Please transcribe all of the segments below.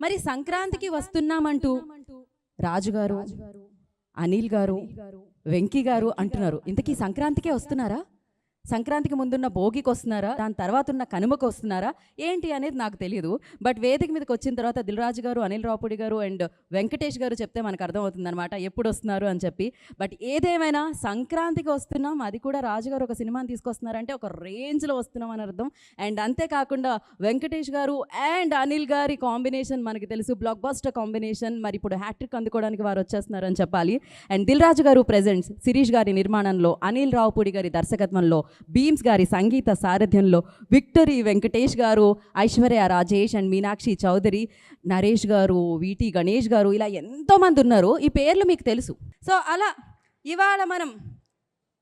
మరి సంక్రాంతికి వస్తున్నామంటూ రాజుగారు, అనిల్ గారు, వెంకీ గారు అంటున్నారు. ఇంతకీ సంక్రాంతికే వస్తున్నారా? సంక్రాంతికి ముందున్న భోగికి వస్తున్నారా? దాని తర్వాత ఉన్న కనుమకు వస్తున్నారా ఏంటి అనేది నాకు తెలియదు. బట్ వేదిక మీదకి వచ్చిన తర్వాత దిల్ రాజు గారు, అనిల్ రావుపూడి గారు అండ్ వెంకటేష్ గారు చెప్తే మనకు అర్థమవుతుంది అనమాట ఎప్పుడు వస్తున్నారు అని చెప్పి. బట్ ఏదేమైనా సంక్రాంతికి వస్తున్నాం, అది కూడా రాజుగారు ఒక సినిమాని తీసుకొస్తున్నారంటే ఒక రేంజ్లో వస్తున్నాం అని అర్థం. అండ్ అంతేకాకుండా వెంకటేష్ గారు అండ్ అనిల్ గారి కాంబినేషన్ మనకి తెలుసు, బ్లాక్ బస్టర్ కాంబినేషన్. మరి ఇప్పుడు హ్యాట్రిక్ అందుకోవడానికి వారు వచ్చేస్తున్నారు అని చెప్పాలి. అండ్ దిల్ రాజు గారు ప్రెజెంట్స్ శిరీష్ గారి నిర్మాణంలో, అనిల్ రావుపూడి గారి దర్శకత్వంలో, బీమ్స్ గారి సంగీత సారథ్యంలో, విక్టరీ వెంకటేష్ గారు, ఐశ్వర్య రాజేష్ అండ్ మీనాక్షి చౌదరి, నరేష్ గారు, వీటి గణేష్ గారు, ఇలా ఎంతోమంది ఉన్నారు. ఈ పేర్లు మీకు తెలుసు. సో అలా ఇవాళ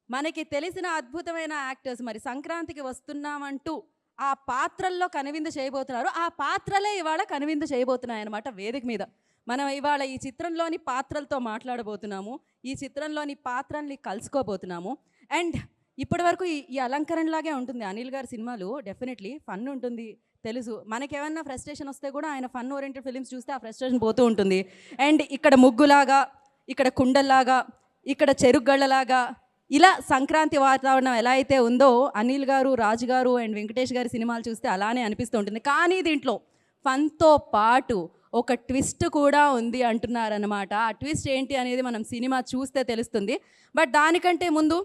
మనకి తెలిసిన అద్భుతమైన యాక్టర్స్ మరి సంక్రాంతికి వస్తున్నామంటూ ఆ పాత్రల్లో కనువిందు చేయబోతున్నారు. ఆ పాత్రలే ఇవాళ కనువిందు చేయబోతున్నాయి అన్నమాట వేదిక మీద. మనం ఇవాళ ఈ చిత్రంలోని పాత్రలతో మాట్లాడబోతున్నాము, ఈ చిత్రంలోని పాత్రల్ని కలుసుకోబోతున్నాము. అండ్ ఇప్పటి వరకు ఈ అలంకరణలాగే ఉంటుంది అనిల్ గారి సినిమాలు. డెఫినెట్లీ ఫన్ ఉంటుంది తెలుసు. మనకేమన్నా ఫ్రస్ట్రేషన్ వస్తే కూడా ఆయన ఫన్ ఓరియంటెడ్ ఫిలిమ్స్ చూస్తే ఆ ఫ్రస్ట్రేషన్ పోతూ ఉంటుంది. అండ్ ఇక్కడ ముగ్గులాగా, ఇక్కడ కుండల్లాగా, ఇక్కడ చెరుగ్గళ్ళలాగా, ఇలా సంక్రాంతి వాతావరణం ఎలా అయితే ఉందో అనిల్ గారు, రాజు గారు అండ్ వెంకటేష్ గారి సినిమాలు చూస్తే అలానే అనిపిస్తూ ఉంటుంది. కానీ దీంట్లో ఫన్తో పాటు ఒక ట్విస్ట్ కూడా ఉంది అంటున్నారన్నమాట. ఆ ట్విస్ట్ ఏంటి అనేది మనం సినిమా చూస్తే తెలుస్తుంది. బట్ దానికంటే ముందు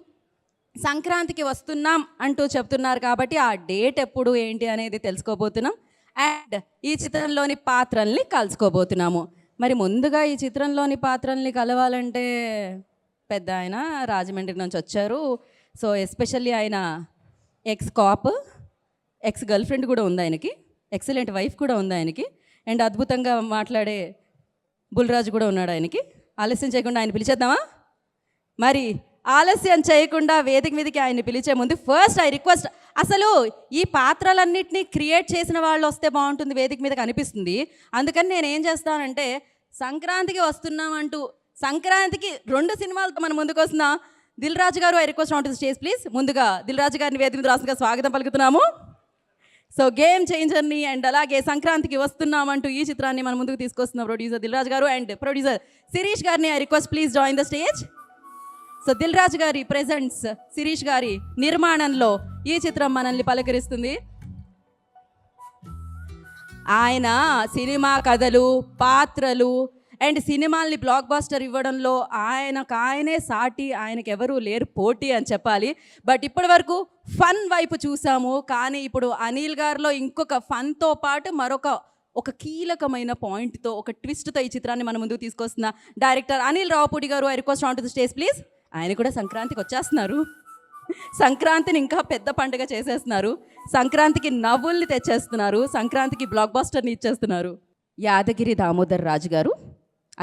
సంక్రాంతికి వస్తున్నాం అంటూ చెప్తున్నారు కాబట్టి ఆ డేట్ ఎప్పుడు ఏంటి అనేది తెలుసుకోబోతున్నాం. అండ్ ఈ చిత్రంలోని పాత్రల్ని కలుసుకోబోతున్నాము. మరి ముందుగా ఈ చిత్రంలోని పాత్రల్ని కలవాలంటే పెద్ద ఆయన రాజమండ్రి నుంచి వచ్చారు. సో ఎస్పెషల్లీ ఆయన X cap, ex girl friend కూడా ఉంది ఆయనకి, ఎక్సలెంట్ వైఫ్ కూడా ఉంది ఆయనకి, అండ్ అద్భుతంగా మాట్లాడే బుల్రాజు కూడా ఉన్నాడు ఆయనకి. ఆలస్యం చేయకుండా ఆయన పిలిచేద్దామా? మరి ఆలస్యం చేయకుండా వేదిక మీదకి ఆయన్ని పిలిచే ముందు ఫస్ట్ ఐ రిక్వెస్ట్, అసలు ఈ పాత్రలన్నింటినీ క్రియేట్ చేసిన వాళ్ళు వస్తే బాగుంటుంది వేదిక మీదకి అనిపిస్తుంది. అందుకని నేను ఏం చేస్తానంటే సంక్రాంతికి వస్తున్నామంటూ సంక్రాంతికి 2 సినిమాలతో మనం ముందుకు వస్తున్న దిల్ రాజు గారు, I request on to the stage please. ముందుగా దిల్ రాజు గారిని వేదిక మీద రాసుగా స్వాగతం పలుకుతున్నాము. సో గేమ్ చేంజర్ని అండ్ అలాగే సంక్రాంతికి వస్తున్నామంటూ ఈ చిత్రాన్ని మన ముందుకు తీసుకొస్తున్న ప్రొడ్యూసర్ దిల్ రాజు గారు అండ్ ప్రొడ్యూసర్ శిరీష్ గారిని I request please join the stage. So Dil Raju గారి ప్రెజెంట్స్ శిరీష్ గారి నిర్మాణంలో ఈ చిత్రం మనల్ని పలకరిస్తుంది. ఆయన సినిమా కథలు, పాత్రలు అండ్ సినిమాల్ని బ్లాక్ బాస్టర్ ఇవ్వడంలో ఆయనే సాటి, ఆయనకు ఎవరూ లేరు పోటీ అని చెప్పాలి. బట్ ఇప్పటి వరకు ఫన్ వైపు చూసాము, కానీ ఇప్పుడు అనిల్ గారిలో ఇంకొక ఫన్తో పాటు ఒక కీలకమైన పాయింట్తో, ఒక ట్విస్ట్తో ఈ చిత్రాన్ని మన ముందుకు తీసుకొస్తున్న డైరెక్టర్ అనిల్ రావుపూడి గారు, I request on to the stage please. ఆయన కూడా సంక్రాంతికి వచ్చేస్తున్నారు. సంక్రాంతిని ఇంకా పెద్ద పండుగ చేసేస్తున్నారు, సంక్రాంతికి నవ్వుల్ని తెచ్చేస్తున్నారు, సంక్రాంతికి బ్లాక్ బాస్టర్ని ఇచ్చేస్తున్నారు. యాదగిరి దామోదర్ రాజు గారు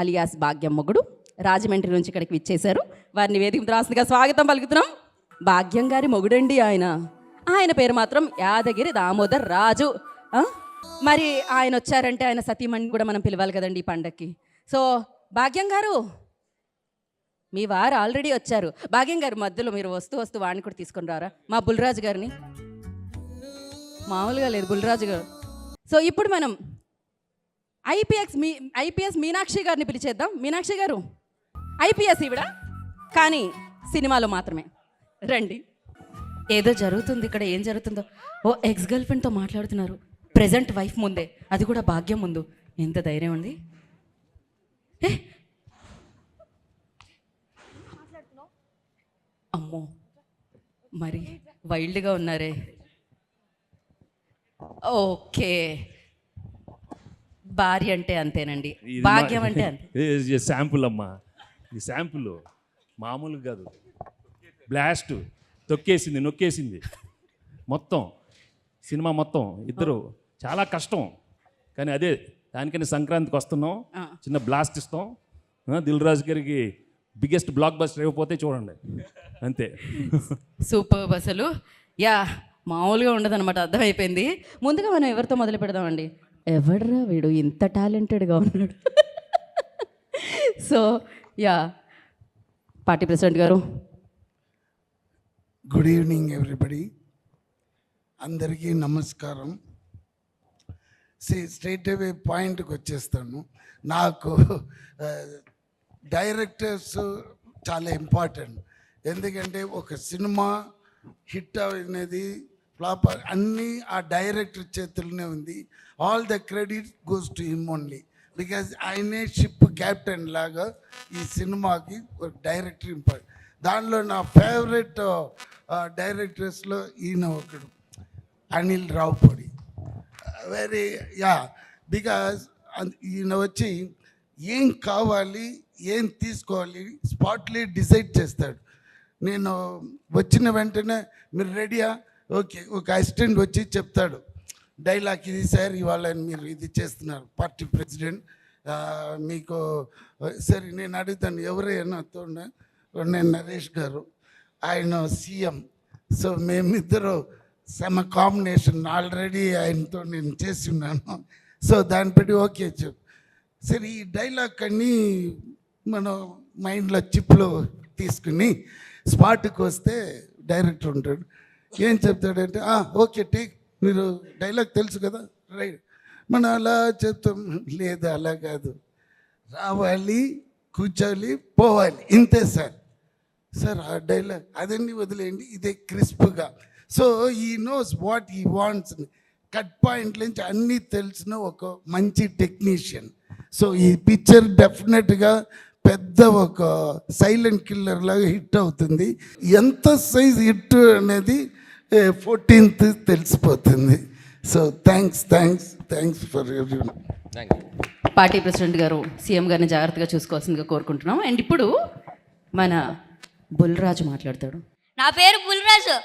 అలియాస్ భాగ్యం మొగుడు రాజమండ్రి నుంచి ఇక్కడికి విచ్చేశారు. వారిని వేదిక రాసుగా స్వాగతం పలుకుతున్నాం. భాగ్యం గారి మొగుడండి ఆయన పేరు మాత్రం యాదగిరి దామోదర్ రాజు. మరి ఆయన వచ్చారంటే ఆయన సతీమణి కూడా మనం పిలవాలి కదండి ఈ పండగకి. సో భాగ్యం గారు, మీ వారు ఆల్రెడీ వచ్చారు. భాగ్యం గారు మధ్యలో మీరు వస్తూ వాడిని కూడా తీసుకొని రారా, మా బుల్రాజు గారిని. మామూలుగా లేదు బుల్రాజు గారు. సో ఇప్పుడు మనం ఐపీఎస్ మీనాక్షి గారిని పిలిచేద్దాం. మీనాక్షి గారు ఐపీఎస్ ఈవిడ, కానీ సినిమాలో మాత్రమే. రండి. ఏదో జరుగుతుంది ఇక్కడ, ఏం జరుగుతుందో. ఎక్స్ గర్ల్ ఫ్రెండ్తో మాట్లాడుతున్నారు ప్రెజెంట్ వైఫ్ ముందే, అది కూడా భాగ్యం ముందు. ఎంత ధైర్యం అండి. అమ్మో, మరి వైల్డ్గా ఉన్నారే. ఓకే, భార్య అంటే అంతేనండి, భాగ్యం అంటే అంతే. శాంపుల్ అమ్మా, ఈ శాంపుల్ మామూలు కాదు. బ్లాస్ట్ నొక్కేసింది మొత్తం సినిమా మొత్తం. ఇద్దరు చాలా కష్టం, కానీ అదే దానికని సంక్రాంతికి వస్తున్నాం, చిన్న బ్లాస్ట్ ఇస్తాం. దిల్ రాజు గారికి బిగ్గెస్ట్ బ్లాక్ బస్టర్ ఇవ్వకపోతే చూడండి అంతే. సూపర్ అసలు. యా, మామూలుగా ఉండదన్నమాట, అర్థమైపోయింది. ముందుగా మనం ఎవరితో మొదలు పెడదామండి? ఎవడరా వీడు ఇంత టాలెంటెడ్గా ఉన్నాడు? సో యా, పార్టీ ప్రెసిడెంట్ గారు. గుడ్ ఈవినింగ్ ఎవ్రీబడి, అందరికీ నమస్కారం. స్ట్రైట్ అవే పాయింట్కి వచ్చేస్తాను. నాకు డైరెక్టర్స్ చాలా ఇంపార్టెంట్. ఎందుకంటే ఒక సినిమా హిట్ అనేది ఫ్లాప్ అన్నీ ఆ డైరెక్టర్ చేతుల్లోనే ఉంది. All the credit goes to him only. Because ఆయనే షిప్ క్యాప్టెన్ లాగా ఈ సినిమాకి ఒక డైరెక్టర్ ఇంపార్టెంట్. దానిలో నా ఫేవరెట్ డైరెక్టర్స్లో ఈయన ఒకడు, అనిల్ రావుపూడి. వెరీ బికాజ్ ఈయన వచ్చి ఏం కావాలి ఏం తీసుకోవాలి స్పాట్లీ డిసైడ్ చేస్తాడు. నేను వచ్చిన వెంటనే మీరు రెడీయా, ఓకే, ఒక అసిస్టెంట్ వచ్చి చెప్తాడు డైలాగ్, ఇది సార్ ఇవాళ మీరు ఇది చేస్తున్నారు పార్టీ ప్రెసిడెంట్ మీకు. సరే నేను అడుగుతాను ఎవరైనా తోడ, నేను నరేష్ గారు, ఆయన సీఎం. సో మేమిద్దరు సమ కాంబినేషన్ ఆల్రెడీ ఆయనతో నేను చేసి ఉన్నాను. సో దాన్ని బట్టి ఓకే చెప్పు. సరే ఈ డైలాగ్ అన్నీ మనం మైండ్లో చిప్లో తీసుకుని స్పాట్కి వస్తే డైరెక్టర్ ఉంటాడు. ఏం చెప్తాడంటే ఓకే టేక్, మీరు డైలాగ్ తెలుసు కదా, రైట్. మనం అలా చెప్తాం. లేదు అలా కాదు, రావాలి, కూర్చోవాలి, పోవాలి, ఇంతే సార్. సార్ ఆ డైలాగ్ అదన్నీ వదిలేయండి, ఇదే క్రిస్ప్గా. సో ఈ నోస్ వాట్ ఈ వాంట్స్. కట్ పాయింట్ నుంచి అన్నీ తెలిసిన ఒక మంచి టెక్నీషియన్. సో ఈ పిక్చర్ డెఫినెట్గా పెద్ద ఒక సైలెంట్ కిల్లర్ లాగా హిట్ అవుతుంది. ఎంత సైజ్ హిట్ అనేది 14th తెలిసిపోతుంది. So thanks for everyone. Party president గారు సీఎం గారిని జాగ్రత్తగా చూసుకోవాల్సిందిగా కోరుకుంటున్నాం. అండ్ ఇప్పుడు మన బుల్రాజు మాట్లాడతాడు. నా పేరు బుల్రాజు.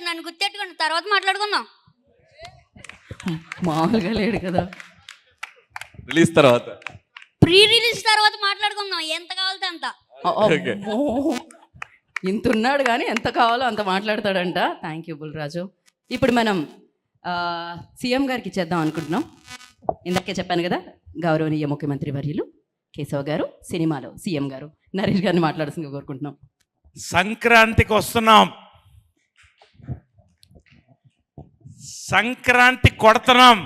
నన్ను గుర్తెట్టుకోండి, తర్వాత మాట్లాడుకుందాం. మామూలుగా లేడు కదా, రిలీజ్ తర్వాత, ప్రీ రిలీజ్ తర్వాత మాట్లాడుకుందాం, ఎంత కావాలితే అంత. అమ్మో, ఇంత ఉన్నాడు కానీ ఎంత కావాలో అంత మాట్లాడతాడంట. Thank you Bulraju. ఇప్పుడు మనం సీఎం గారికి ఇచ్చేద్దాం అనుకుంటున్నాం. ఇందాకే చెప్పాను కదా, గౌరవనీయ ముఖ్యమంత్రి వర్యులు కేశవ్ గారు సినిమాలో సీఎం గారు నరేష్ గారిని మాట్లాడాల్సిందిగా కోరుకుంటున్నాం. సంక్రాంతికి వస్తున్నాం, సంక్రాంతి కొడుతున్నాం,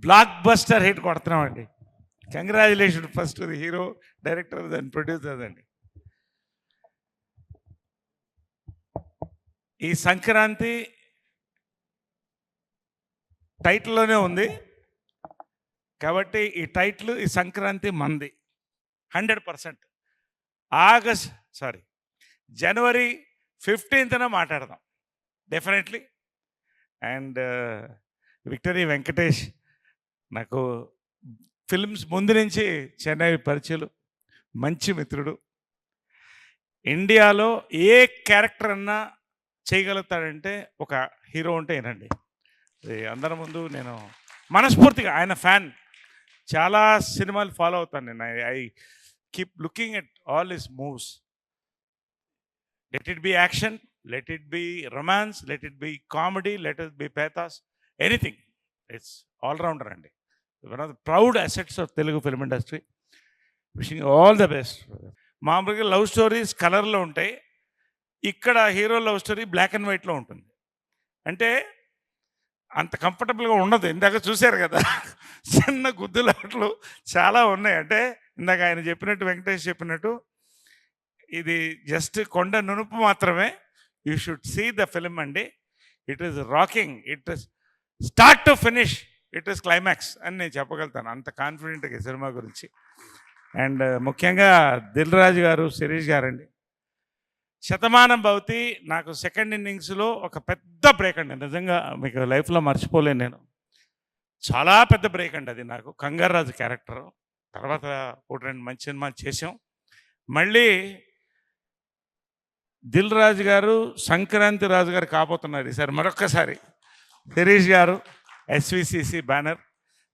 బ్లాక్ బస్టర్ హిట్ కొడుతున్నాం అండి. Congratulation first the hero, director and producers అండి. ఈ సంక్రాంతి టైటిల్లోనే ఉంది కాబట్టి ఈ టైటిల్, ఈ సంక్రాంతి మంది 100%. జనవరి 15th మాట్లాడదాం డెఫినెట్లీ. అండ్ విక్టరీ వెంకటేష్ నాకు ఫిల్మ్స్ ముందు నుంచి చెన్నై పరిచయాలు, మంచి మిత్రుడు. ఇండియాలో ఏ క్యారెక్టర్ అన్నా చేయగలుగుతాడంటే ఒక హీరో ఉంటే ఏనండి. అది అందరి ముందు నేను మనస్ఫూర్తిగా ఆయన ఫ్యాన్, చాలా సినిమాలు ఫాలో అవుతాను నేను. I keep looking at all his moves. Let it be action, let it be romance, let it be comedy, let it be pathos, anything. It's allrounder అండి. One of the proud assets of Telugu film industry. Wishing all the best. మామూలుగా love stories కలర్లో ఉంటాయి, ఇక్కడ hero love story black and వైట్లో ఉంటుంది. అంటే అంత కంఫర్టబుల్గా ఉండదు. ఇందాక చూశారు కదా, చిన్న గుద్దులాట్లు చాలా ఉన్నాయి. అంటే ఇందాక ఆయన చెప్పినట్టు, వెంకటేష్ చెప్పినట్టు, ఇది జస్ట్ కొండ నునుపు మాత్రమే. You should see the film అండి. It is rocking, it is start to finish, it is climax అని నేను చెప్పగలుగుతాను, అంత కాన్ఫిడెంట్గా ఈ సినిమా గురించి. అండ్ ముఖ్యంగా దిల్ రాజు గారు, శిరీష్ గారండి. శతమానం భవతి నాకు సెకండ్ ఇన్నింగ్స్లో ఒక పెద్ద బ్రేక్ అండి. నిజంగా మీకు లైఫ్లో మర్చిపోలేను నేను. చాలా పెద్ద బ్రేక్ అండి అది నాకు. కంగారాజు క్యారెక్టర్ తర్వాత ఒకటి రెండు మంచి సినిమాలు చేసాం. మళ్ళీ దిల్ రాజు గారు సంక్రాంతి రాజు గారు కాబోతున్నారు ఈసారి మరొక్కసారి. శిరీష్ గారు, ఎస్విసిసి బ్యానర్,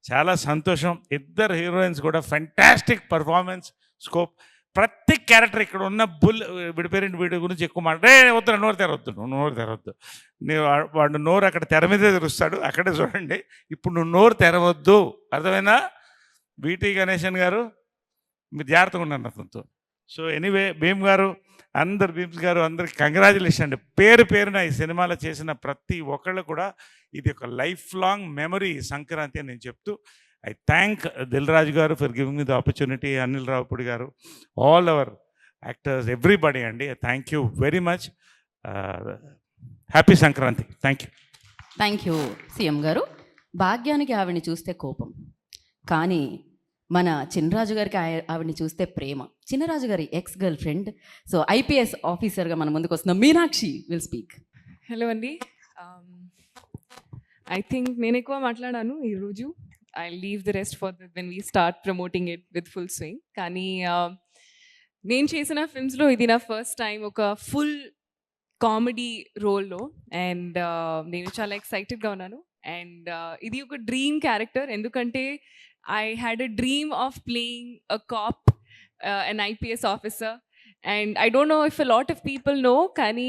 చాలా సంతోషం. ఇద్దరు హీరోయిన్స్ కూడా ఫెంటాస్టిక్ పర్ఫార్మెన్స్, స్కోప్. ప్రతి క్యారెక్టర్ ఇక్కడ ఉన్న విడిపోయిన వీడి గురించి ఎక్కువ వద్దు, నోరు తెరవద్దు. వాడు నోరు అక్కడ తెర మీదే తెరుస్తాడు, అక్కడే చూడండి. ఇప్పుడు నువ్వు నోరు తెరవద్దు, అర్థమైనా? వీటి గణేశన్ గారు మీరు జాగ్రత్తగా ఉన్నారు అతనితో. సో ఎనీవే, భీమ్ గారు అందరు భీమ్స్ గారు అందరికి కంగ్రాచులేషన్ అండి. పేరు పేరున ఈ సినిమాలో చేసిన ప్రతి ఒక్కళ్ళు కూడా ఇది ఒక లైఫ్ లాంగ్ మెమరీ సంక్రాంతి అని నేను చెప్తూ ఐ థ్యాంక్ దిల్ రాజు గారు for giving me the opportunity, Anil Ravipudi గారు, ఆల్ అవర్ యాక్టర్స్, ఎవ్రీబడి అండి. Thank you very much. Happy Sankranti. Thank you. Thank you CM గారు. భాగ్యానికి ఆవిడని చూస్తే కోపం, కానీ మన చిన్నరాజు గారికి ఆవిడని చూస్తే ప్రేమ. చిన్నరాజు గారి ex girl friend, so IPS ఆఫీసర్గా మన ముందుకు వస్తున్న మీనాక్షి విల్ స్పీక్. హలో అండి. ఐ థింక్ నేను ఎక్కువ మాట్లాడాను ఈరోజు. I leave the rest for when we start promoting it with full swing. కానీ నేను చేసిన ఫిల్మ్స్లో ఇది నా ఫస్ట్ టైం ఒక ఫుల్ కామెడీ రోల్లో, అండ్ నేను చాలా ఎక్సైటెడ్గా ఉన్నాను. అండ్ ఇది ఒక డ్రీమ్ క్యారెక్టర్, ఎందుకంటే I had a dream of playing a cop, an IPS officer. And I don't know if a lot of people know, Kani,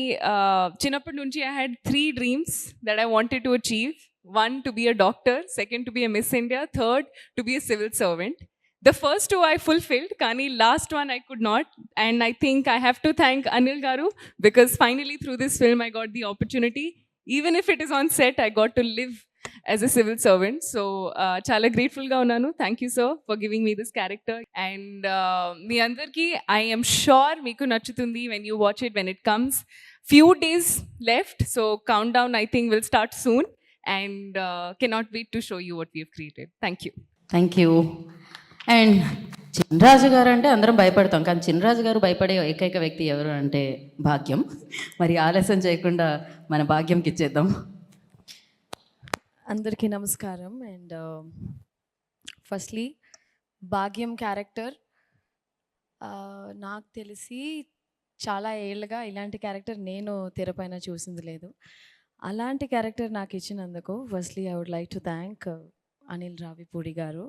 Chinnappadi nunchi I had 3 dreams that I wanted to achieve. One, to be a doctor. Second, to be a Miss India. Third, to be a civil servant. The first 2 I fulfilled, Kani last one I could not. And I think I have to thank Anil Garu, because finally through this film I got the opportunity. Even if it is on set, I got to live as a civil servant. So chala grateful ga unnanu. Thank you sir for giving me this character. And me andarki I am sure meeku nachutundi when you watch it when it comes. Few days left, so countdown I think will start soon, and cannot wait to show you what we have created. Thank you. Thank you. And Chinnaraju గారు అంటే అందరం భయపడతాం, కానీ చిన్నరాజు గారు భయపడే ఏకైక వ్యక్తి ఎవరు అంటే భాగ్యం. మరి ఆలస్యం చేయకుండా మన భాగ్యంకి ఇచ్చేద్దాం. అందరికీ నమస్కారం. అండ్ ఫస్ట్లీ భాగ్యం క్యారెక్టర్ నాకు తెలిసి చాలా ఏళ్ళుగా ఇలాంటి క్యారెక్టర్ నేను తెరపైన చూసింది లేదు. అలాంటి క్యారెక్టర్ నాకు ఇచ్చినందుకు firstly I would like to thank Anil Ravipudi garu.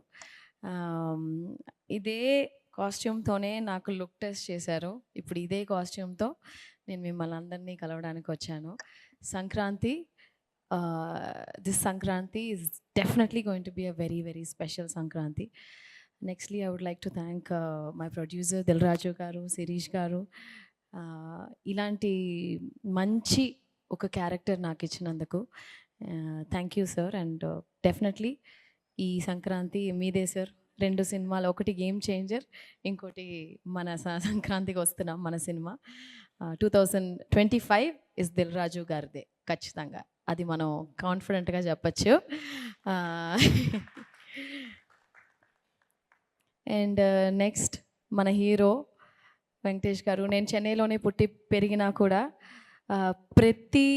ఇదే కాస్ట్యూమ్తోనే నాకు లుక్ టెస్ట్ చేశారు. ఇప్పుడు ఇదే కాస్ట్యూమ్తో నేను మిమ్మల్ని అందరినీ కలవడానికి వచ్చాను. Sankranti, this Sankranti is definitely going to be a very, very special Sankranti. Nextly, I would like to thank my producer Dil Raju garu, Sirish garu. Ilanti manchi oka character naaku ichinanduku thank you sir. And definitely ee Sankranti meede sir. 2 సినిమాలు, ఒకటి game changer, ఇంకోటి మన సంక్రాంతికి వస్తున్నాం మన cinema. 2025 is Dil Raju గారిదే ఖచ్చితంగా, అది మనం కాన్ఫిడెంట్గా చెప్పచ్చు. అండ్ నెక్స్ట్ మన హీరో వెంకటేష్ గారు. నేను చెన్నైలోనే పుట్టి పెరిగినా కూడా ప్రతి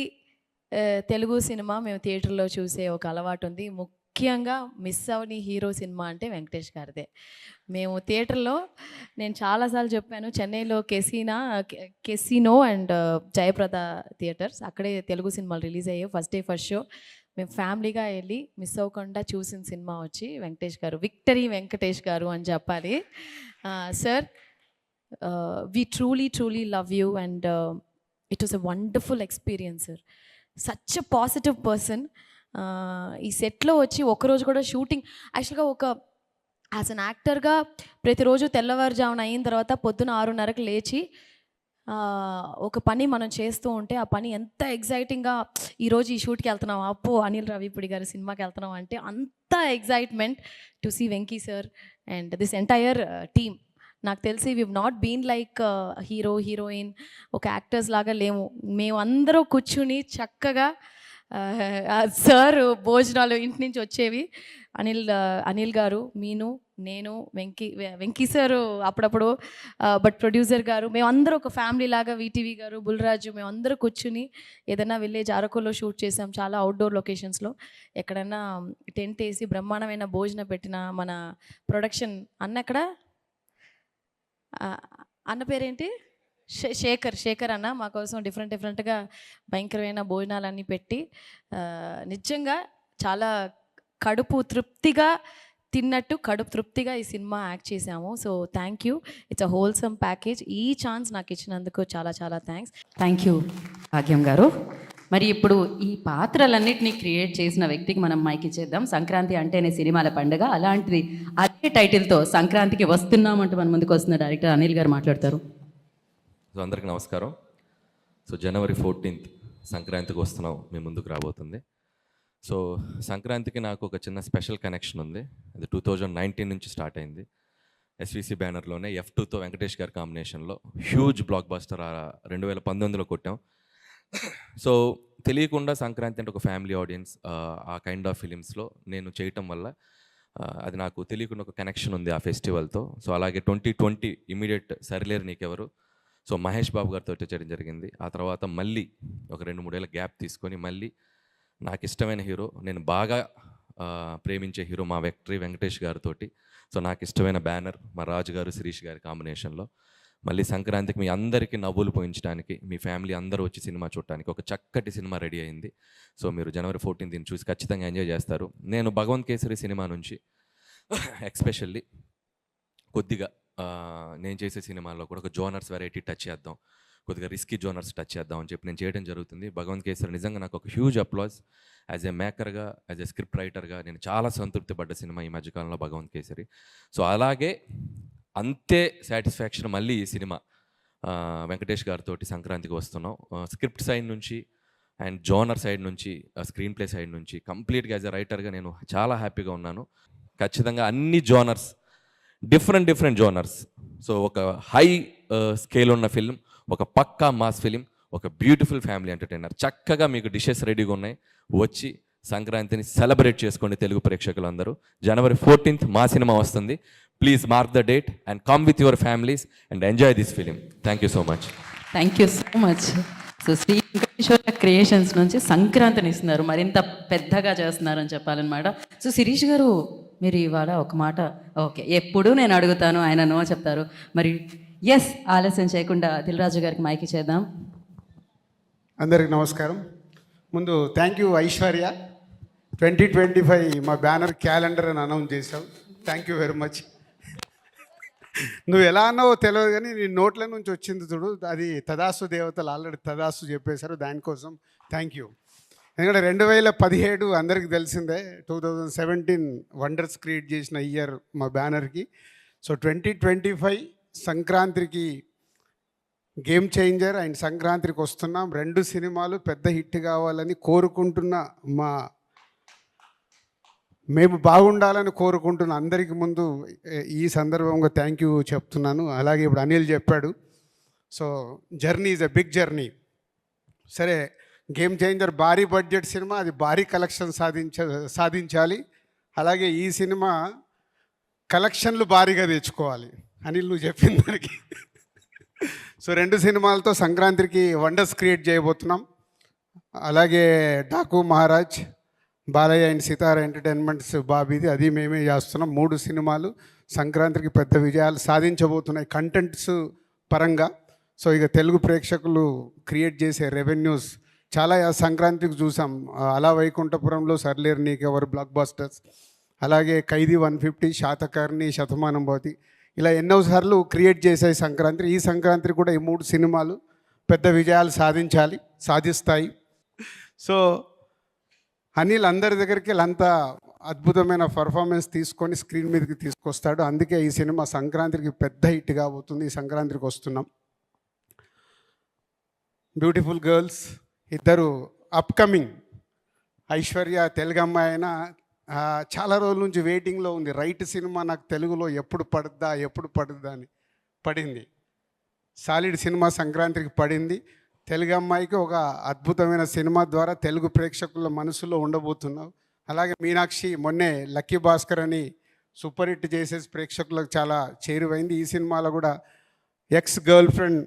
తెలుగు సినిమా మేము థియేటర్లో చూసే ఒక అలవాటు ఉంది. ముఖ్యంగా మిస్ అవని హీరో సినిమా అంటే వెంకటేష్ గారిదే. మేము థియేటర్లో, నేను చాలాసార్లు చెప్పాను, చెన్నైలో కెసినో అండ్ జయప్రద థియేటర్స్, అక్కడే తెలుగు సినిమాలు రిలీజ్ అయ్యాయి. ఫస్ట్ డే ఫస్ట్ షో మేము ఫ్యామిలీగా వెళ్ళి మిస్ అవ్వకుండా చూసిన సినిమా వచ్చి వెంకటేష్ గారు. విక్టరీ వెంకటేష్ గారు అని చెప్పాలి. Sir, we truly love you, and it was a wonderful experience sir. Such a positive person. ఈ సెట్లో వచ్చి ఒకరోజు కూడా షూటింగ్, యాక్చువల్గా ఒక యాజ్ అన్ యాక్టర్గా ప్రతిరోజు తెల్లవారుజామున అయిన తర్వాత పొద్దున 6:30కి లేచి ఒక పని మనం చేస్తూ ఉంటే ఆ పని ఎంత ఎగ్జైటింగ్గా, ఈరోజు ఈ షూట్కి వెళ్తున్నాం, అప్పు అనిల్ రావిపూడి గారి సినిమాకి వెళ్తున్నాం అంటే అంత excitement to see Venky sir and this entire team. నాకు తెలిసి we not been like hero heroine ఒక యాక్టర్స్ లాగా లేము. మేమందరూ కూర్చుని చక్కగా సార్ భోజనాలు ఇంటి నుంచి వచ్చేవి. అనిల్ గారు, నేను వెంకీ సారు అప్పుడప్పుడు, బట్ ప్రొడ్యూసర్ గారు, మేమందరూ ఒక ఫ్యామిలీ లాగా, వీటీవీ గారు, బుల్రాజు, మేమందరూ కూర్చుని ఏదైనా విలేజ్ అరకులో షూట్ చేసాం, చాలా అవుట్డోర్ లొకేషన్స్లో. ఎక్కడన్నా టెంట్ వేసి బ్రహ్మాండమైన భోజనం పెట్టిన మన ప్రొడక్షన్ అన్న అన్న పేరేంటి, శేఖర్ అన్న మా కోసం డిఫరెంట్గా భయంకరమైన భోజనాలన్నీ పెట్టి నిజంగా చాలా కడుపు తృప్తిగా తిన్నట్టు కడుపు తృప్తిగా ఈ సినిమా యాక్ట్ చేసాము. So thank you, it's a wholesome package. ఈ ఛాన్స్ నాకు ఇచ్చినందుకు చాలా థ్యాంక్స్. థ్యాంక్ యూ భాగ్యం గారు. మరి ఇప్పుడు ఈ పాత్రలన్నింటినీ క్రియేట్ చేసిన వ్యక్తికి మనం మైక్ ఇచ్చేద్దాం. సంక్రాంతి అంటేనే సినిమాల పండుగ, అలాంటిది అదే టైటిల్తో సంక్రాంతికి వస్తున్నామంటూ మన ముందుకు వస్తున్న డైరెక్టర్ అనిల్ గారు మాట్లాడతారు. సో అందరికీ నమస్కారం. సో జనవరి 14th సంక్రాంతికి వస్తున్నాం, మీ ముందుకు రాబోతుంది. సో సంక్రాంతికి నాకు ఒక చిన్న స్పెషల్ కనెక్షన్ ఉంది. అది 2019 నుంచి స్టార్ట్ అయింది. ఎస్విసి బ్యానర్లోనే F2తో వెంకటేష్ గారి కాంబినేషన్లో హ్యూజ్ బ్లాక్ బస్టర్ 2019లో కొట్టాం. సో తెలియకుండా సంక్రాంతి అంటే ఒక ఫ్యామిలీ ఆడియన్స్, ఆ కైండ్ ఆఫ్ ఫిలిమ్స్లో నేను చేయటం వల్ల అది నాకు తెలియకుండా ఒక కనెక్షన్ ఉంది ఆ ఫెస్టివల్తో. సో అలాగే 2020 ఇమీడియట్ సరిలేరు నీకెవరు, సో మహేష్ బాబు గారితో చేయడం జరిగింది. ఆ తర్వాత మళ్ళీ ఒక 2-3 ఏళ్ళ గ్యాప్ తీసుకొని మళ్ళీ నాకు ఇష్టమైన హీరో, నేను బాగా ప్రేమించే హీరో మా వెంకటేష్ గారితో, సో నాకు ఇష్టమైన బ్యానర్ మా రాజు గారు శిరీష్ గారి కాంబినేషన్లో మళ్ళీ సంక్రాంతికి మీ అందరికీ నవ్వులు పోయించడానికి, మీ ఫ్యామిలీ అందరూ వచ్చి సినిమా చూడటానికి ఒక చక్కటి సినిమా రెడీ అయింది. సో మీరు జనవరి 14 దీన్ని చూసి ఖచ్చితంగా ఎంజాయ్ చేస్తారు. నేను భగవంత్ కేసరి సినిమా నుంచి ఎక్స్పెషల్లీ కొద్దిగా నేను చేసే సినిమాల్లో కూడా ఒక జోనర్స్ వెరైటీ టచ్ చేద్దాం, కొద్దిగా రిస్కీ జోనర్స్ టచ్ చేద్దాం అని చెప్పి నేను చేయడం జరుగుతుంది. భగవంత్ కేసరి నిజంగా నాకు ఒక హ్యూజ్ అప్లాజ్. యాజ్ ఏ మేకర్గా, యాజ్ ఏ స్క్రిప్ట్ రైటర్గా నేను చాలా సంతృప్తి పడ్డ సినిమా ఈ మధ్యకాలంలో భగవంత్ కేసరి. సో అలాగే అంతే సాటిస్ఫాక్షన్ మళ్ళీ ఈ సినిమా వెంకటేష్ గారితో సంక్రాంతికి వస్తున్నాం. స్క్రిప్ట్ సైడ్ నుంచి అండ్ జోనర్ సైడ్ నుంచి, స్క్రీన్ ప్లే సైడ్ నుంచి కంప్లీట్గా యాజ్ ఎ రైటర్గా నేను చాలా హ్యాపీగా ఉన్నాను. ఖచ్చితంగా అన్ని జోనర్స్, డిఫరెంట్ జోనర్స్, సో ఒక హై స్కేల్ ఉన్న ఫిల్మ్, ఒక పక్కా మాస్ ఫిలిం, ఒక బ్యూటిఫుల్ ఫ్యామిలీ ఎంటర్టైనర్. చక్కగా మీకు డిషెస్ రెడీగా ఉన్నాయి, వచ్చి సంక్రాంతిని సెలబ్రేట్ చేసుకోండి తెలుగు ప్రేక్షకులందరూ. జనవరి 14th మా సినిమా వస్తుంది. Please mark the date and come with your families and enjoy this film. Thank you so much. Thank you so much. So Sri Venkateswara creations నుంచి సంక్రాంతిని ఇస్తున్నారు, మరింత పెద్దగా చేస్తున్నారని చెప్పాలన్నమాట. సో శిరీష్ గారు, మీరు ఇవాళ ఒక మాట, ఓకే ఎప్పుడు నేను అడుగుతాను, ఆయన నో చెప్తారు. మరి ఎస్, ఆలస్యం చేయకుండా దిల్రాజు గారికి మైకి చేద్దాం. అందరికి నమస్కారం. ముందు థ్యాంక్ యూ ఐశ్వర్య, 2025 మా బ్యానర్ క్యాలెండర్ అని అనౌన్స్ చేసావు. Thank you very much. నువ్వు ఎలా అన్నావో తెలియదు కానీ నీ నోట్ల నుంచి వచ్చింది చూడు, అది తదాసు దేవతలు ఆల్రెడీ తదాసు చెప్పేశారు, దానికోసం థ్యాంక్ యూ. ఎందుకంటే 2017 అందరికీ తెలిసిందే, 2017 వండర్స్ క్రియేట్ చేసిన ఇయర్ మా బ్యానర్కి. సో 2025 సంక్రాంతికి గేమ్ చేంజర్ అండ్ సంక్రాంతికి వస్తున్నాం. 2 సినిమాలు పెద్ద హిట్ కావాలని కోరుకుంటున్న మేము బాగుండాలని కోరుకుంటున్న అందరికి ముందు ఈ సందర్భంగా థ్యాంక్ యూ చెప్తున్నాను. అలాగే ఇప్పుడు అనిల్ చెప్పాడు, so journey is a big journey. సరే, గేమ్ చేంజర్ భారీ బడ్జెట్ సినిమా, అది భారీ కలెక్షన్ సాధించాలి. అలాగే ఈ సినిమా కలెక్షన్లు భారీగా తెచ్చుకోవాలి. అనిల్ నువ్వు చెప్పిన దానికి. సో 2 సినిమాలతో సంక్రాంతికి వండర్స్ క్రియేట్ చేయబోతున్నాం. అలాగే డాకు మహారాజ్, బాలయ్య అండ్ సితార ఎంటర్టైన్మెంట్స్ బాబీది, అది మేమే చేస్తున్నాం. 3 సినిమాలు సంక్రాంతికి పెద్ద విజయాలు సాధించబోతున్నాయి కంటెంట్స్ పరంగా. సో ఇక తెలుగు ప్రేక్షకులు క్రియేట్ చేసే రెవెన్యూస్ చాలా సంక్రాంతికి చూసాం. అలా వైకుంఠపురంలో సర్లేరు నీకెవరు బ్లాక్ బస్టర్స్, అలాగే ఖైదీ 150, శాతకర్ణి, శతమానం భవతి, ఇలా ఎన్నోసార్లు క్రియేట్ చేసాయి సంక్రాంతి. ఈ సంక్రాంతి కూడా ఈ 3 సినిమాలు పెద్ద విజయాలు సాధిస్తాయి. సో అనిల్ అందరి దగ్గరికి అంత అద్భుతమైన పర్ఫార్మెన్స్ తీసుకొని స్క్రీన్ మీదకి తీసుకొస్తాడు. అందుకే ఈ సినిమా సంక్రాంతికి పెద్ద హిట్ కాబోతుంది. ఈ సంక్రాంతికి వస్తున్నాం. బ్యూటిఫుల్ గర్ల్స్ ఇద్దరు అప్కమింగ్. ఐశ్వర్య తెలుగు అమ్మాయి అయినా చాలా రోజుల నుంచి వెయిటింగ్లో ఉంది. రైట్ సినిమా నాకు తెలుగులో ఎప్పుడు పడుద్దా అని పడింది. సాలిడ్ సినిమా సంక్రాంతికి పడింది. తెలుగు అమ్మాయికి ఒక అద్భుతమైన సినిమా ద్వారా తెలుగు ప్రేక్షకుల మనసులో ఉండబోతున్నావు. అలాగే మీనాక్షి మొన్నే లక్కీ భాస్కర్ అని సూపర్ హిట్ చేసేసి ప్రేక్షకులకు చాలా చేరువైంది. ఈ సినిమాలో కూడా ex girl friend,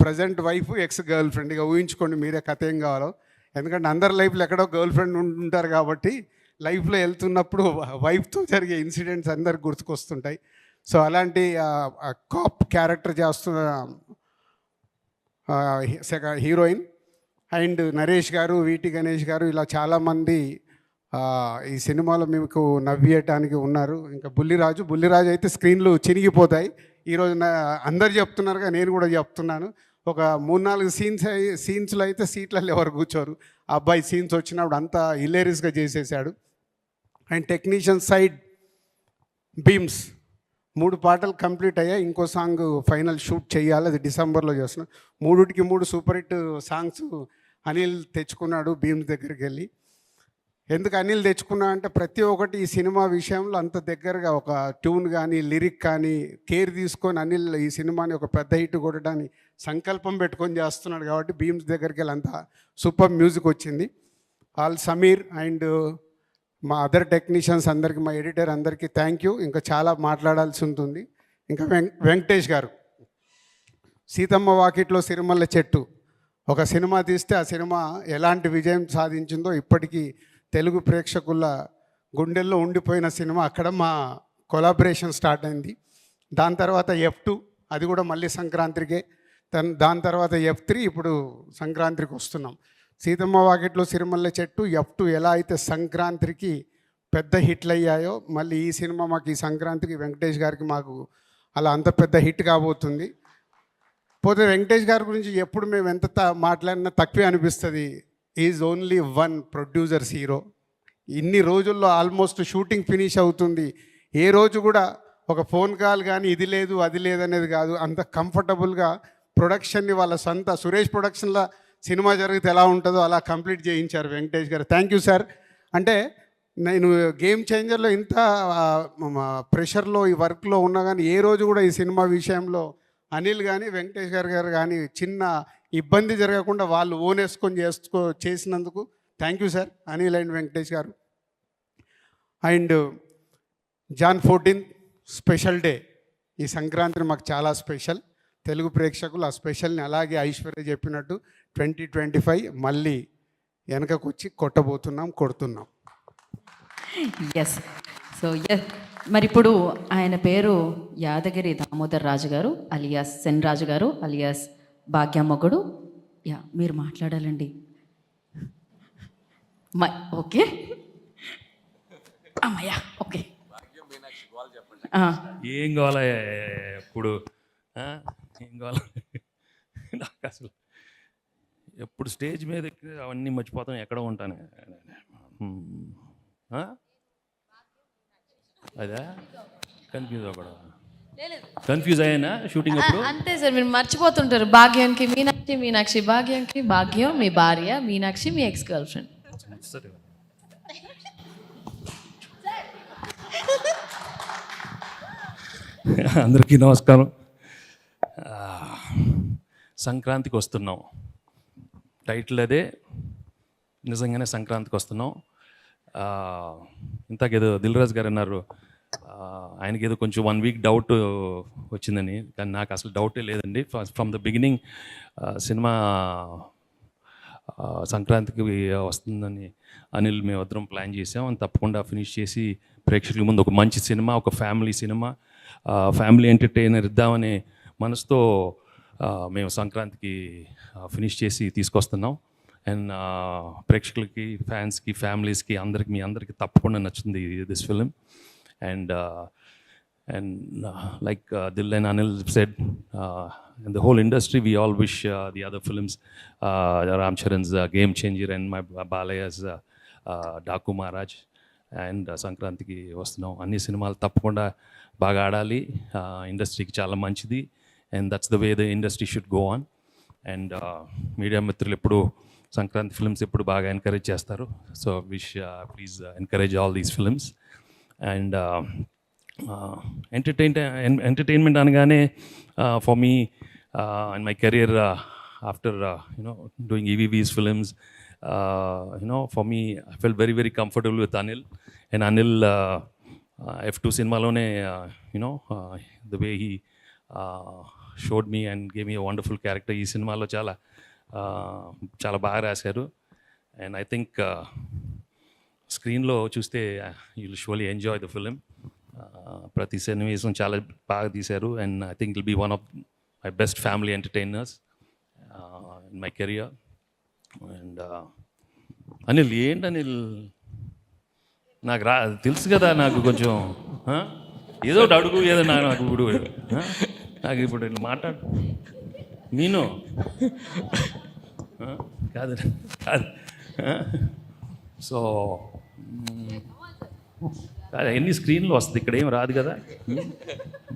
present wife, ex girl friend, ఇక ఊహించుకోండి మీరే కథ ఏం కావాలో. ఎందుకంటే అందరి లైఫ్లో ఎక్కడో గర్ల్ ఫ్రెండ్ ఉంటారు కాబట్టి లైఫ్లో వెళ్తున్నప్పుడు వైఫ్తో జరిగే ఇన్సిడెంట్స్ అందరికి గుర్తుకొస్తుంటాయి. సో అలాంటి కాప్ క్యారెక్టర్ చేస్తున్న హీరోయిన్. అండ్ నరేష్ గారు, వీటి గణేష్ గారు, ఇలా చాలామంది ఈ సినిమాలో మీకు నవ్వేయటానికి ఉన్నారు. ఇంకా బుల్లిరాజు అయితే స్క్రీన్లు చినిగిపోతాయి. ఈరోజు అందరు చెప్తున్నారుగా, నేను కూడా చెప్తున్నాను. ఒక 3-4 సీన్స్లో అయితే సీట్లలో ఎవరు కూర్చోరు. ఆ అబ్బాయి సీన్స్ వచ్చినప్పుడు అంతా హిలేరియస్గా చేసేసాడు. అండ్ టెక్నీషియన్ సైడ్ బీమ్స్ 3 పాటలు కంప్లీట్ అయ్యాయి, ఇంకో సాంగ్ ఫైనల్ షూట్ చేయాలి, అది డిసెంబర్లో చేస్తున్నాం. 3కి 3 సూపర్ హిట్ సాంగ్స్ అనిల్ తెచ్చుకున్నాడు భీమ్స్ దగ్గరికి వెళ్ళి. ఎందుకు అనిల్ తెచ్చుకున్నా అంటే ప్రతి ఒక్కటి ఈ సినిమా విషయంలో అంత దగ్గరగా ఒక ట్యూన్ కానీ లిరిక్ కానీ కేర్ తీసుకొని అనిల్ ఈ సినిమాని ఒక పెద్ద హిట్ కొట్టడానికి సంకల్పం పెట్టుకొని చేస్తున్నాడు కాబట్టి భీమ్స్ దగ్గరికి వెళ్ళి అంత సూపర్ మ్యూజిక్ వచ్చింది. ఆల్ సమీర్ అండ్ మా అదర్ టెక్నీషియన్స్ అందరికీ, మా ఎడిటర్ అందరికీ థ్యాంక్ యూ. ఇంకా చాలా మాట్లాడాల్సి ఉంటుంది. ఇంకా వెంకటేష్ గారు, సీతమ్మ వాకిట్లో సిరిమల్ల చెట్టు ఒక సినిమా తీస్తే ఆ సినిమా ఎలాంటి విజయం సాధించిందో ఇప్పటికీ తెలుగు ప్రేక్షకుల గుండెల్లో ఉండిపోయిన సినిమా. అక్కడ మా కొలాబరేషన్ స్టార్ట్ అయింది. దాని తర్వాత F2, అది కూడా మళ్ళీ సంక్రాంతికే. దాని తర్వాత F3, ఇప్పుడు సంక్రాంతికి వస్తున్నాం. సీతమ్మ వాకిట్లో సిరిమల్ల చెట్టు, F2 ఎలా అయితే సంక్రాంతికి పెద్ద హిట్లు అయ్యాయో, మళ్ళీ ఈ సినిమా మాకు ఈ సంక్రాంతికి వెంకటేష్ గారికి మాకు అలా అంత పెద్ద హిట్ కాబోతుంది. పోతే వెంకటేష్ గారి గురించి ఎప్పుడు మేము ఎంత మాట్లాడినా తక్కువే అనిపిస్తుంది. Is only one producers hero. ఇన్ని రోజుల్లో ఆల్మోస్ట్ షూటింగ్ ఫినిష్ అవుతుంది. ఏ రోజు కూడా ఒక ఫోన్ కాల్ కానీ ఇది లేదు అది లేదు అనేది కాదు. అంత కంఫర్టబుల్గా ప్రొడక్షన్ని వాళ్ళ సొంత సురేష్ ప్రొడక్షన్లో సినిమా జరిగితే ఎలా ఉంటుందో అలా కంప్లీట్ చేయించారు వెంకటేష్ గారు. Thank you sir. అంటే నేను గేమ్ చేంజర్లో ఇంత ప్రెషర్లో ఈ వర్క్లో ఉన్నా కానీ ఏ రోజు కూడా ఈ సినిమా విషయంలో అనిల్ కానీ వెంకటేష్ గారు కానీ చిన్న ఇబ్బంది జరగకుండా వాళ్ళు ఓనేసుకొని చేసినందుకు thank you sir Anil and Venkatesh గారు. And Jan 14 special day. ఈ సంక్రాంతి మాకు చాలా స్పెషల్. తెలుగు ప్రేక్షకులు ఆ స్పెషల్ని అలాగే ఐశ్వర్య చెప్పినట్టు 2025 మళ్ళీ వెనకకు వచ్చి కొడుతున్నాం. ఎస్. సో ఎస్, మరి ఇప్పుడు ఆయన పేరు యాదగిరి దామోదర్ రాజు గారు అలియాస్ సెన్ రాజు గారు అలియాస్ భాగ్యమ్మగుడు. యా, మీరు మాట్లాడాలండి. ఓకే అమ్మయ్యా, ఓకే. ఏం కావాలా ఎప్పుడు, ఏం కావాలా? నాకు అసలు ఎప్పుడు స్టేజ్ మీద ఎక్కి అవన్నీ మర్చిపోతాను, ఎక్కడ ఉంటాను. అదా కన్ఫ్యూజ్ అవ్వకూడదు. కన్ఫ్యూజ్ అయ్యానా షూటింగ్ అప్పుడు? అంతే సార్, మీరు మర్చిపోతుంటారు. భాగ్యంకి మీనాక్షి, భాగ్యంకి భాగ్యం మీ భార్య, మీనాక్షి మీ ఎక్స్ గర్ల్ ఫ్రెండ్. సరే, అందరికీ నమస్కారం. సంక్రాంతికి వస్తున్నాం, టైటిల్ అదే. నిజంగానే సంక్రాంతికి వస్తున్నాం. ఇంతకేదో దిల్రాజు గారు అన్నారు ఆయనకి ఏదో కొంచెం 1 వీక్ డౌట్ వచ్చిందని, కానీ నాకు అసలు డౌటే లేదండి. ఫ్రమ్ ద బిగినింగ్ సినిమా సంక్రాంతికి వస్తుందని అనిల్ మేమిద్దరం ప్లాన్ చేసాం. తప్పకుండా ఫినిష్ చేసి ప్రేక్షకుల ముందు ఒక మంచి సినిమా, ఒక ఫ్యామిలీ సినిమా, ఫ్యామిలీ ఎంటర్టైనర్ ఇద్దామనే మనసుతో మేము సంక్రాంతికి ఫినిష్ చేసి తీసుకొస్తున్నాం. అండ్ ప్రేక్షకులకి, ఫ్యాన్స్కి, ఫ్యామిలీస్కి, అందరికి, మీ అందరికీ తప్పకుండా నచ్చుతుంది this film. And like Dil and Anil said, in the whole industry we all wish the other films, Ram Charan's Game Changer and my Balaya's Daku Maharaj and సంక్రాంతికి వస్తున్నాం. అన్ని సినిమాలు తప్పకుండా బాగా ఆడాలి, ఇండస్ట్రీకి చాలా మంచిది. And that's the way the industry should go on. And media మిత్రులు ఎప్పుడు సంక్రాంతి ఫిల్మ్స్ ఎప్పుడు బాగా ఎంకరేజ్ చేస్తారు. So wish please encourage all these films. And entertainment అనగానే for me in my career after doing EVV's films, for me I felt very very comfortable with Anil. And Anil F2 సినిమాలోనే the way he showed me and gave me a wonderful character. ఈ సినిమాలో చాలా చాలా బాగా రాశారు. And I think స్క్రీన్లో చూస్తే you will surely enjoy the film. ప్రతి సన్నివేశం చాలా బాగా తీశారు. And I think will be one of my best family entertainers in my career. And Anil, ఏంటి అనిల్, నాకు తెలుసు కదా, నాకు కొంచెం ఏదో ఒకటి అడుగు, ఏదో నాకు ఇప్పుడు నాకు ఇప్పుడు మాట్లాడు. నేను కాదు కాదు. సో ఎన్ని స్క్రీన్లో వస్తుంది, ఇక్కడ ఏం రాదు కదా.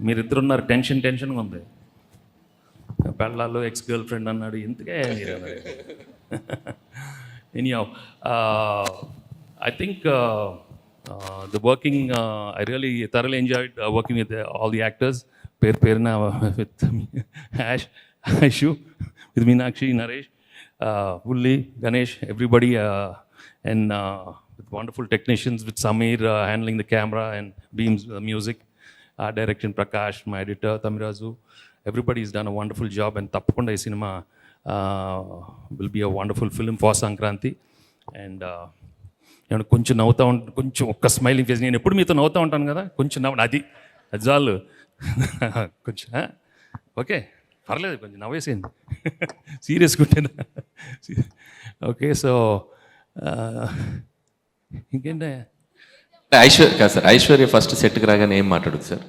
మీరిద్దరు ఉన్నారు, టెన్షన్గా ఉంది. పెళ్ళాల్లో ఎక్స్ గర్ల్ ఫ్రెండ్ అన్నాడు, ఎందుకే మీరు? Anyhow, I think the working, I really thoroughly enjoyed working with all the actors. Perna with Aishu, with Meenakshi, Naresh, Ulli, Ganesh, everybody, and with wonderful technicians, with Samir handling the camera and Beams music, direction Prakash, my editor Tamirazu. Everybody's done a wonderful job, and Tappakunda ee cinema will be a wonderful film for Sankranti. And నేను కొంచెం నవ్వుతూ ఉంటాను, కొంచెం ఒక్క smiling face. నేను ఎప్పుడు మీతో నవ్వుతూ ఉంటాను కదా, కొంచెం నవ్వు, అది చాలు. కొంచెం ఓకే, పర్లేదు, కొంచెం నవ్వేసేయండి. సీరియస్గా ఉంటాను. ఓకే, సో ఇంకేంటే ఐశ్వర్య ఫస్ట్ సెట్కి రాగానే ఏం మాట్లాడుతుంది సార్?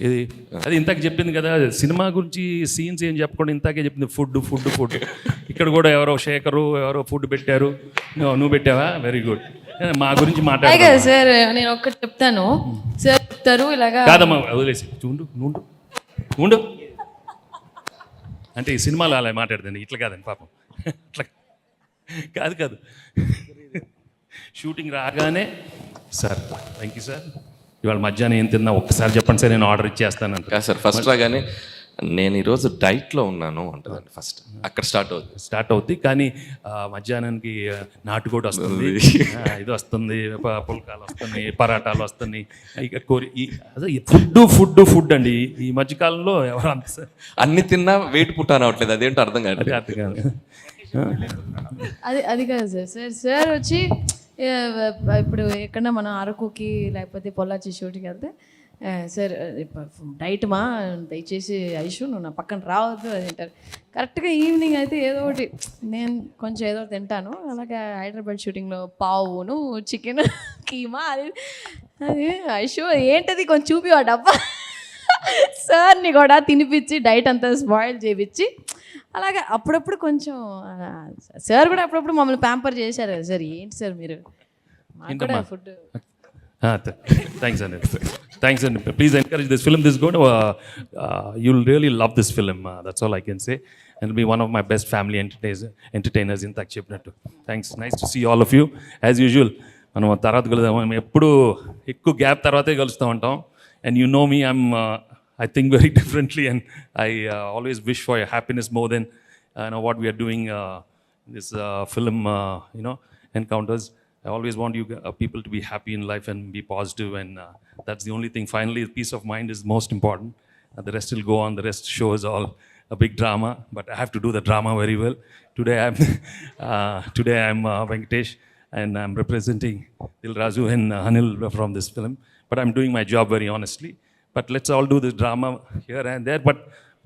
ఇది అది ఇంతకు చెప్పింది కదా, సినిమా గురించి సీన్స్ ఏం చెప్పకుండా ఇంతకే చెప్పింది, ఫుడ్. ఇక్కడ కూడా ఎవరో శేఖరు ఎవరో ఫుడ్ పెట్టారు, నువ్వు పెట్టావా? Very good. మా గురించి కదా మాట్లాడు సార్, నేను ఒక్కటి చెప్తాను సార్. చెప్తారు ఇలాగా కాదమ్మా, వదిలేసి ఉండు. అంటే ఈ సినిమాలో అలా మాట్లాడుతుంది, ఇట్లా కాదండి పాపం, ఇట్లా కాదు. షూటింగ్ రాగానే సార్, థ్యాంక్ యూ సార్, ఇవాళ మధ్యాహ్నం ఏం తిన్నా ఒక్కసారి చెప్పండి సార్, నేను ఆర్డర్ ఇచ్చేస్తాను కాదు సార్, ఫస్ట్ రాగానే నేను ఈరోజు డైట్లో ఉన్నాను అంటుందండి. ఫస్ట్ అక్కడ స్టార్ట్ అవుతుంది. కానీ మధ్యాహ్నానికి నాటుకోటి వస్తుంది, ఇది వస్తుంది, పుల్కాలు వస్తున్నాయి, పరాటాలు వస్తున్నాయి, ఇక అదే ఫుడ్ అండి. ఈ మధ్యకాలంలో ఎవరు అంత సార్ అన్ని తిన్నా వెయిట్ పుట్టాను అవట్లేదు, అదేంటో అర్థం కాదు. అది కాదు సార్. సార్ వచ్చి ఇప్పుడు ఎక్కడన్నా మనం అరకుకి లేకపోతే పొల్లాచి షూటింగ్కి వెళ్తే, సార్ డైట్ మా దయచేసి ఐషు నువ్వు నా పక్కన రావద్దు అని అంటారు. కరెక్ట్గా ఈవినింగ్ అయితే ఏదో ఒకటి నేను కొంచెం ఏదో తింటాను. అలాగే హైదరాబాద్ షూటింగ్లో పావును చికెన్ కీమా అది ఐషు ఏంటది కొంచెం చూపి ఆ డబ్బా సార్ని కూడా తినిపించి డైట్ అంతా స్పాయిల్ చేయించి అలాగే అప్పుడప్పుడు కొంచెం సార్ కూడా అప్పుడప్పుడు మమ్మల్ని ప్యాంపర్ చేశారు కదా సార్. ఏంటి సార్ మీరు మాకు కూడా ఫుడ్. థ్యాంక్స్ అండి. Please encourage this film. This is going to you'll really love this film. That's all I can say. And it'll be one of my best family entertainers in tak చెప్పినట్టు. Thanks. Nice to see all of you. As usual, మనం తర్వాత కలుద్దాం. ఎప్పుడు ఎక్కువ gap తర్వాతే కలుస్తూ ఉంటాం. And you know me, I think very differently, and I always wish for your happiness more than what we are doing this film encounters. I always want you people to be happy in life and be positive, and that's the only thing. Finally, peace of mind is most important. The rest will go on. The rest show is all a big drama, but I have to do the drama very well. Today I'm Venkatesh, and I'm representing Dil Raju and Anil from this film. But I'm doing my job very honestly. But let's all do this drama here and there, but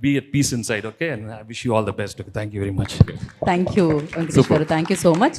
be at peace inside, okay? And I wish you all the best. Okay? Thank you very much. Thank you Venkatesh గారు, thank you so much.